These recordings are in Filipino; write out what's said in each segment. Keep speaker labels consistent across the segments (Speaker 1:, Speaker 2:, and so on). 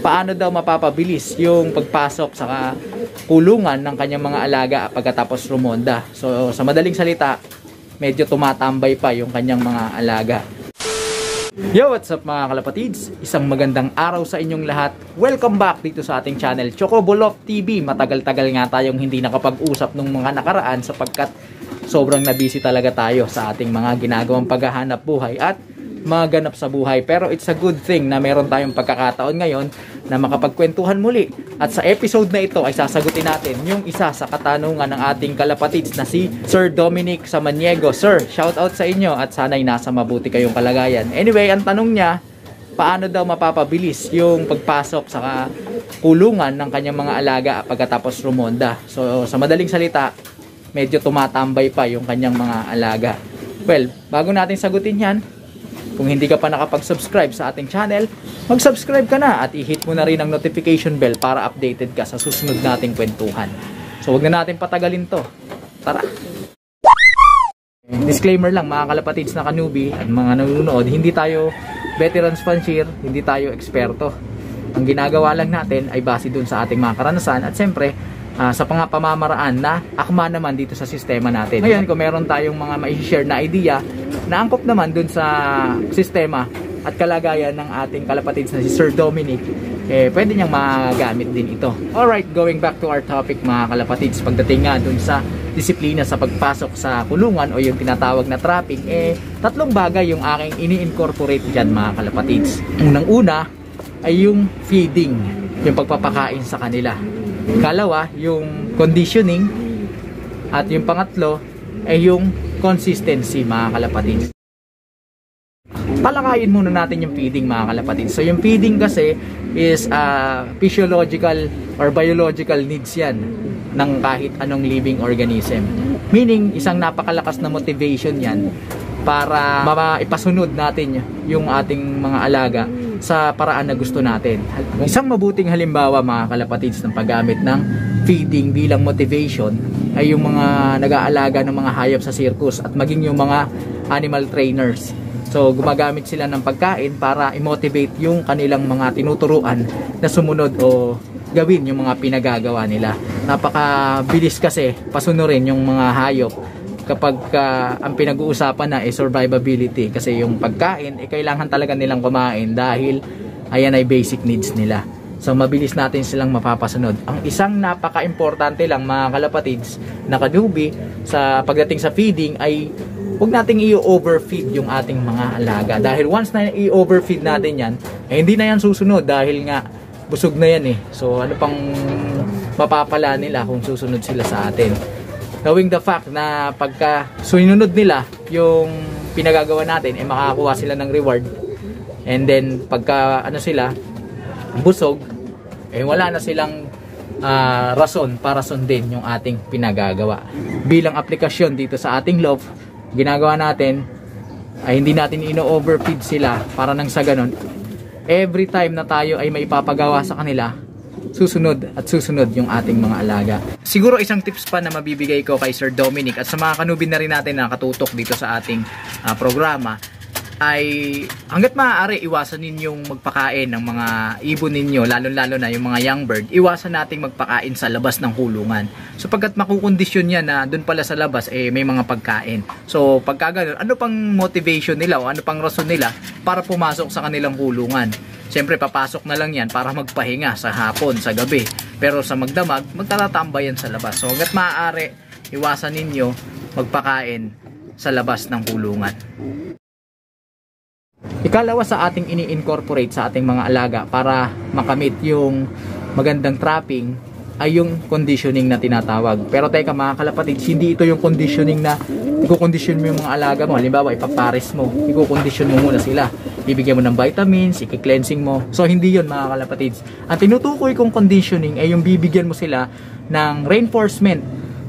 Speaker 1: paano daw mapapabilis yung pagpasok sa kulungan ng kanyang mga alaga pagkatapos rumonda. So sa madaling salita, medyo tumatambay pa yung kanyang mga alaga. Yo, what's up mga kalapatids? Isang magandang araw sa inyong lahat. Welcome back dito sa ating channel, Chocobolof TV. Matagal-tagal nga tayong hindi nakapag-usap nung mga nakaraan sapagkat sobrang nabisi talaga tayo sa ating mga ginagawang paghahanap buhay at maganap sa buhay. Pero it's a good thing na meron tayong pagkakataon ngayon na makapagkwentuhan muli. At sa episode na ito ay sasagutin natin yung isa sa katanungan ng ating kalapatids na si Sir Dominic Samaniego. Sir, shout out sa inyo at sana'y nasa mabuti kayong kalagayan. Anyway, ang tanong niya, paano daw mapapabilis yung pagpasok sa kulungan ng kanyang mga alaga pagkatapos rumonda. So sa madaling salita, medyo tumatambay pa yung kanyang mga alaga. Well, bago natin sagutin yan, kung hindi ka pa nakapag-subscribe sa ating channel, mag-subscribe ka na at i-hit mo na rin ang notification bell para updated ka sa susunod nating kwentuhan. So wag na natin patagalin to. Tara! Disclaimer lang mga kalapatids na ka-newbie at mga nanonood, hindi tayo veterans fancier, hindi tayo eksperto. Ang ginagawa lang natin ay base dun sa ating mga karanasan at siyempre sa pamamaraan na akma naman dito sa sistema natin. Ngayon, kung meron tayong mga mai-share na idea na angkop naman dun sa sistema at kalagayan ng ating kalapatids na si Sir Dominic, pwede niyang magamit din ito. Alright, going back to our topic mga kalapatids, pagdating nga dun sa disiplina sa pagpasok sa kulungan o yung tinatawag na trapping, tatlong bagay yung aking ini-incorporate dyan mga kalapatids. Unang-una ay yung feeding, yung pagpapakain sa kanila. Kalawa, yung conditioning. At yung pangatlo ay yung consistency mga kalapatids. Talakayin muna natin yung feeding mga kalapatids. So yung feeding kasi is physiological or biological needs yan ng kahit anong living organism. Meaning isang napakalakas na motivation yan para maipasunod natin yung ating mga alaga sa paraan na gusto natin. Isang mabuting halimbawa mga kalapatids ng paggamit ng feeding bilang motivation ay yung mga nag-aalaga ng mga hayop sa circus at maging yung mga animal trainers. So gumagamit sila ng pagkain para i-motivate yung kanilang mga tinuturuan na sumunod o gawin yung mga pinagagawa nila. Napakabilis kasi pasunurin yung mga hayop kapag ang pinag-uusapan na ay survivability, kasi yung pagkain kailangan talaga nilang kumain dahil ayan ay basic needs nila. So mabilis natin silang mapapasunod. Ang isang napaka-importante lang mga kalapatids na ka-newbie sa pagdating sa feeding ay huwag nating i-overfeed yung ating mga alaga, dahil once na i-overfeed natin yan, hindi na yan susunod dahil nga busog na yan So ano pang mapapala nila kung susunod sila sa atin? Knowing the fact na pagka sununod nila yung pinagagawa natin, makakakuha sila ng reward. And then pagka sila busog, wala na silang rason para sundin yung ating pinagagawa. Bilang aplikasyon dito sa ating love, ginagawa natin ay hindi natin ino-overfeed sila para nang sa ganun, every time na tayo ay may papagawa sa kanila, susunod at susunod yung ating mga alaga. Siguro isang tips pa na mabibigay ko kay Sir Dominic at sa mga kanubin na rin natin na katutok dito sa ating programa ay hanggat maaari iwasan ninyong magpakain ng mga ibon ninyo, lalo-lalo na yung mga young bird. Iwasan nating magpakain sa labas ng kulungan. So pagkat makukondisyon yan na doon pala sa labas may mga pagkain. So pagka ganun, ano pang motivation nila o ano pang rason nila para pumasok sa kanilang kulungan? Siyempre papasok na lang yan para magpahinga sa hapon, sa gabi. Pero sa magdamag, magtatatambay yan sa labas. So hanggat maaari, iwasan ninyo magpakain sa labas ng kulungan. Ikalawa sa ating ini-incorporate sa ating mga alaga para makamit yung magandang trapping ay yung conditioning na tinatawag. Pero teka mga kalapatids, hindi ito yung conditioning na i-condition mo yung mga alaga mo. Halimbawa, ipapares mo, i-condition mo muna sila. Bibigyan mo ng vitamins, i-cleansing mo. So hindi yun mga kalapatids. Ang tinutukoy kong conditioning ay yung bibigyan mo sila ng reinforcement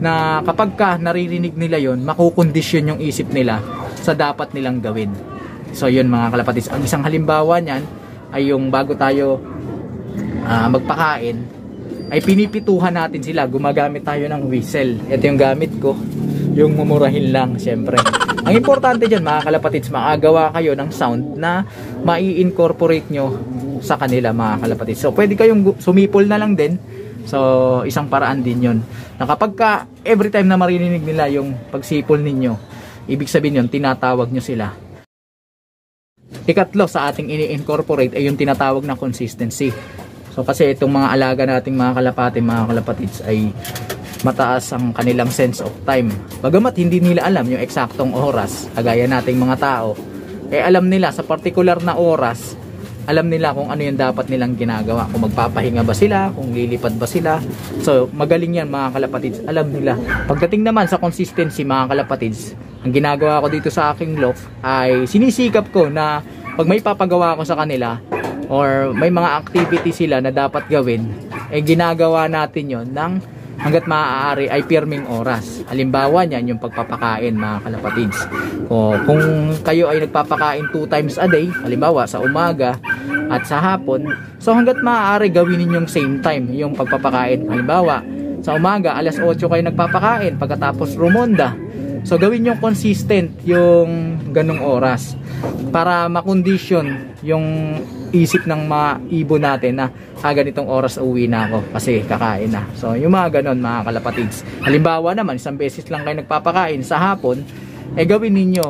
Speaker 1: na kapag ka naririnig nila yon, makukondisyon yung isip nila sa dapat nilang gawin. So yun mga kalapatids, ang isang halimbawa niyan ay yung bago tayo magpakain ay pinipituhan natin sila, gumagamit tayo ng whistle. Ito yung gamit ko, yung mumurahin lang syempre. Ang importante dyan mga kalapatids, makagawa kayo ng sound na mai-incorporate nyo sa kanila mga kalapatids. So pwede kayong sumipol na lang din. So isang paraan din yun, na kapag ka every time na marinig nila yung pagsipol ninyo, ibig sabihin yun, tinatawag nyo sila. Ikatlo sa ating ini-incorporate ay yung tinatawag na consistency. So kasi itong mga alaga nating mga kalapati, mga kalapatids, ay mataas ang kanilang sense of time. Bagamat hindi nila alam yung eksaktong oras, kagaya nating mga tao, alam nila sa particular na oras, alam nila kung ano yung dapat nilang ginagawa, kung magpapahinga ba sila, kung lilipad ba sila. So magaling yan mga kalapatids, alam nila. Pagdating naman sa consistency mga kalapatids, ang ginagawa ko dito sa aking loft ay sinisikap ko na pag may papagawa ko sa kanila or may mga activity sila na dapat gawin, ginagawa natin yon ng hanggat maaari ay pirming oras. Halimbawa niyan yung pagpapakain mga kalapatids. Kung kayo ay nagpapakain 2 times a day, halimbawa sa umaga at sa hapon, so hanggat maaari gawin ninyong same time yung pagpapakain. Halimbawa sa umaga alas 8 kayo nagpapakain, pagkatapos rumonda, so gawin yung consistent yung ganong oras para makondisyon yung isip ng mga ibon natin na ganitong oras uwi na ako kasi kakain na. So yung mga ganon mga kalapatids. Halimbawa naman isang beses lang kayo nagpapakain sa hapon, gawin ninyo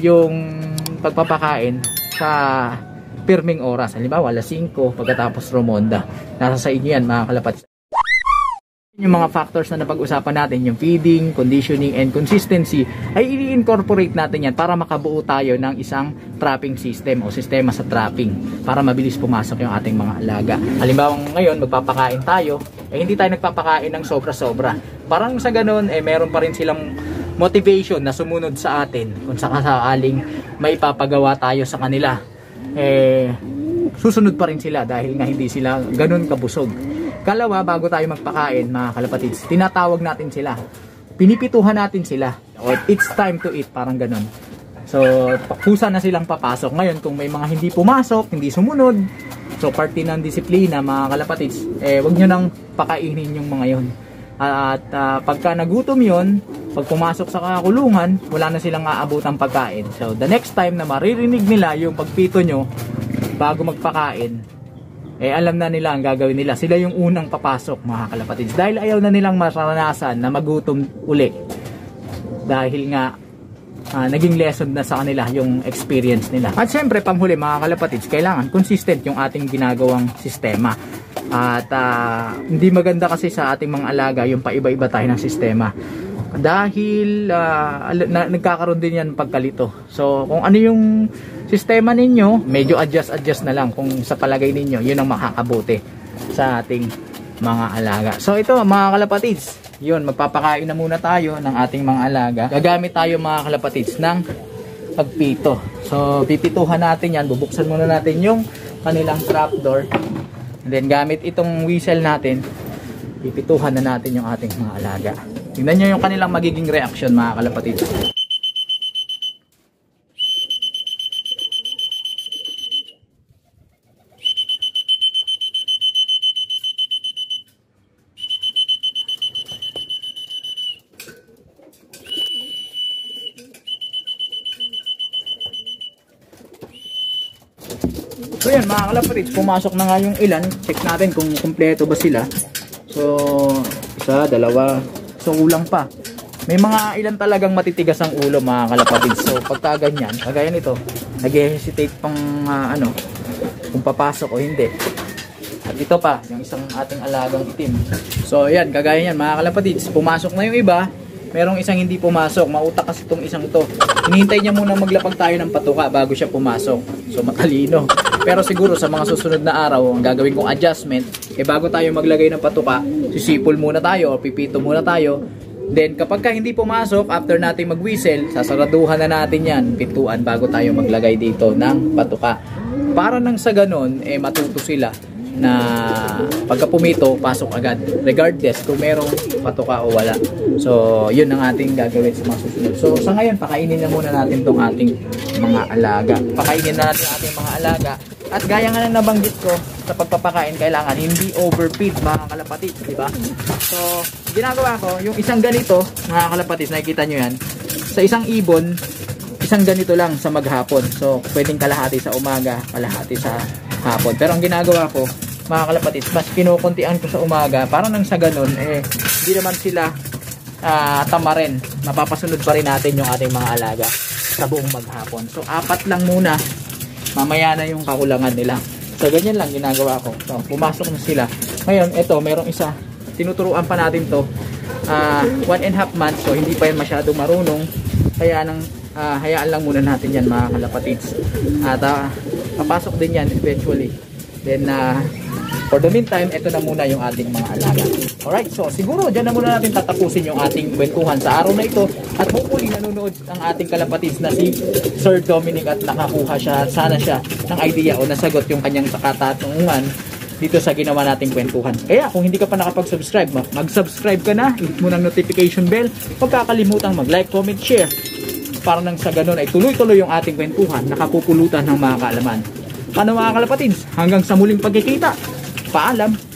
Speaker 1: yung pagpapakain sa pirming oras. Halimbawa alas 5 pagkatapos rumonda. Nasa sa inyo yan mga kalapatids. Yung mga factors na napag-usapan natin, yung feeding, conditioning, and consistency, ay i-incorporate natin yan para makabuo tayo ng isang trapping system o sistema sa trapping para mabilis pumasok yung ating mga alaga. Halimbawa ngayon magpapakain tayo, hindi tayo nagpapakain ng sobra-sobra. Parang sa ganun, meron pa rin silang motivation na sumunod sa atin kung sakasakaling may papagawa tayo sa kanila. Susunod pa rin sila dahil nga hindi sila ganun kabusog. Kalawa, bago tayo magpakain mga kalapatids, tinatawag natin sila, pinipituhan natin sila, or it's time to eat, parang ganun. So kusa na silang papasok. Ngayon kung may mga hindi pumasok, hindi sumunod, so parte ng disiplina mga kalapatids, wag nyo nang pakainin yung mga yon. At pagka nagutom yon, pag pumasok sa kulungan, wala na silang aabutang pagkain. So the next time na maririnig nila yung pagpito nyo bago magpakain, alam na nila ang gagawin nila. Sila yung unang papasok mga kalapatids dahil ayaw na nilang maranasan na magutom uli, dahil nga naging lesson na sa kanila yung experience nila. At syempre panghuli mga kalapatids, kailangan consistent yung ating ginagawang sistema. At hindi maganda kasi sa ating mga alaga yung paiba-iba tayo ng sistema, dahil nagkakaroon din yan pagkalito. So kung ano yung sistema ninyo, medyo adjust na lang kung sa palagay ninyo yun ang makakabuti sa ating mga alaga. So ito mga kalapatids, yun, magpapakain na muna tayo ng ating mga alaga. Gagamit tayo mga kalapatids ng pagpito. So pipituhan natin yan, bubuksan muna natin yung kanilang trapdoor, and then gamit itong whistle natin, pipituhan na natin yung ating mga alaga. Tingnan nyo yung kanilang magiging reaction mga kalapatids. So yan mga kalapatids, pumasok na nga yung ilan. Check natin kung kumpleto ba sila. So isa, dalawa, so kulang pa. May mga ilan talagang matitigas ang ulo mga kalapatids. So pagka ganyan, kagaya nito, nag-hesitate pang kung papasok o hindi. At ito pa, yung isang ating alagang itim. So yan, kagaya yan mga kalapatids, pumasok na yung iba. Merong isang hindi pumasok, mautak kasi itong isang to. Hinihintay niya muna maglapag tayo ng patuka bago siya pumasok. So matalino. Pero siguro sa mga susunod na araw, ang gagawin kong adjustment, bago tayo maglagay ng patuka, sisipol muna tayo o pipito muna tayo. Then kapag ka hindi pumasok, after natin mag-whistle, sasaraduhan na natin yan, pintuan, bago tayo maglagay dito ng patuka. Para nang sa ganon, matuto sila na pagka pumito, pasok agad, regardless kung merong patuka o wala. So yun ang ating gagawin sa mga susunod. So sa ngayon, pakainin na muna natin tong ating mga alaga. Pakainin na natin ating mga alaga. At gaya nga na nabanggit ko, sa pagpapakain kailangan hindi overfeed mga kalapatids, di ba? So ginagawa ko, yung isang ganito mga kalapatids, nakikita nyo yan, sa isang ibon, isang ganito lang sa maghapon. So pwedeng kalahati sa umaga, kalahati sa hapon. Pero ang ginagawa ko, mga kalapatids, mas kinukuntian ko sa umaga. Parang nang sa ganun, hindi naman sila tamarin. Mapapasunod pa rin natin yung ating mga alaga sa buong maghapon. So, 4 lang muna. Mamaya na yung kakulangan nila. So, ganyan lang ginagawa ko. So, pumasok na sila. Ngayon, ito, mayroong isa. Tinuturuan pa natin to. 1.5 months. So, hindi pa yan masyado marunong. Kaya nang hayaan lang muna natin yan, mga kalapatids. At papasok din yan eventually. Then, for the meantime, ito na muna yung ating mga alaga. Alright, so siguro dyan na muna natin tatapusin yung ating kwentuhan sa araw na ito. At hopefully nanonood ang ating kalapatids na si Sir Dominic at nakakuha siya, sana siya, ng idea o nasagot yung kanyang katanungan dito sa ginawa nating kwentuhan. Kaya kung hindi ka pa nakapag-subscribe, mag-subscribe ka na, hit mo ng notification bell. Huwag kakalimutang mag-like, comment, share. Para nang sa ganun ay tuloy-tuloy yung ating kwentuhan, nakapupulutan ng mga kaalaman. Paano mga kalapatids? Hanggang sa muling pagkikita. Paalam!